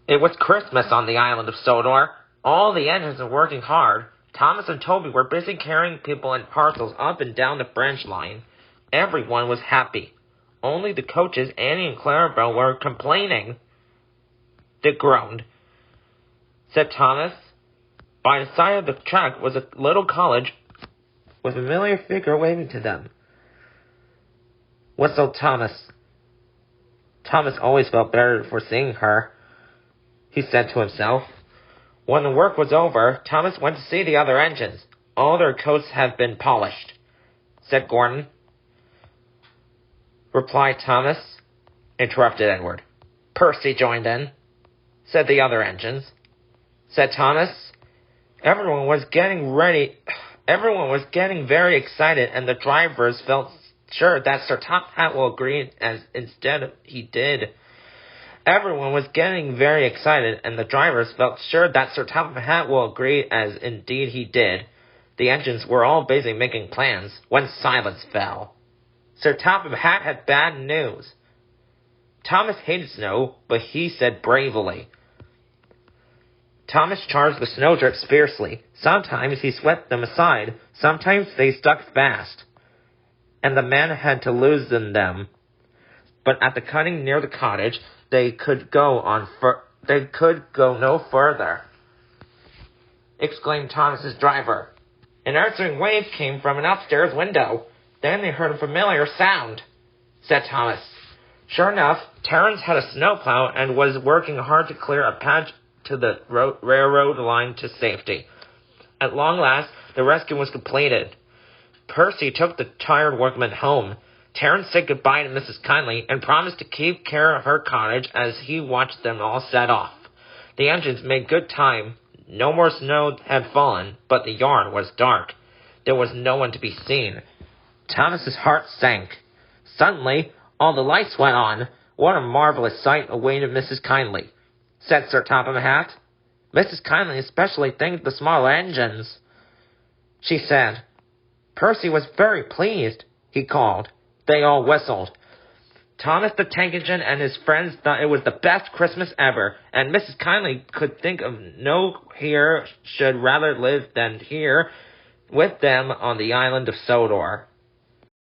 It was Christmas on the island of Sodor. All the engines were working hard. Thomas and Toby were busy carrying people and parcels up and down the branch line. Everyone was happy. Only the coaches, Annie and Clarabelle, were complaining. They groaned, said Thomas. By the side of the track was a little college with a familiar figure waving to them. Whistled Thomas. Thomas always felt better for seeing her, he said to himself. When the work was over, Thomas went to see the other engines. All their coats have been polished, said Gordon. Replied Thomas, interrupted Edward. Percy joined in, said the other engines. Said Thomas. Everyone was getting very excited, and the drivers felt sure that Sir Top Hat will agree, as instead he did. Everyone was getting very excited, and the drivers felt sure that Sir Top Hat will agree, as indeed he did. The engines were all busy making plans when silence fell. Sir Top Hat had bad news. Thomas hated snow, but he said bravely. Thomas charged the snowdrifts fiercely. Sometimes he swept them aside. Sometimes they stuck fast, and the men had to loosen them. But at the cutting near the cottage, they could go no further, exclaimed Thomas's driver. An answering wave came from an upstairs window. Then they heard a familiar sound, said Thomas. Sure enough, Terence had a snowplow and was working hard to clear a patch to the railroad line to safety. At long last, the rescue was completed. Percy took the tired workmen home. Terence said goodbye to Mrs. Kindly and promised to keep care of her cottage as he watched them all set off. The engines made good time. No more snow had fallen, but the yard was dark. There was no one to be seen. Thomas's heart sank. Suddenly, all the lights went on. What a marvelous sight awaited Mrs. Kindly, said Sir Topham Hatt. Mrs. Kindly especially thanked the small engines, she said. Percy was very pleased, he called. They all whistled. Thomas the Tank Engine and his friends thought it was the best Christmas ever, and Mrs. Kindly could think of no here should rather live than here with them on the island of Sodor.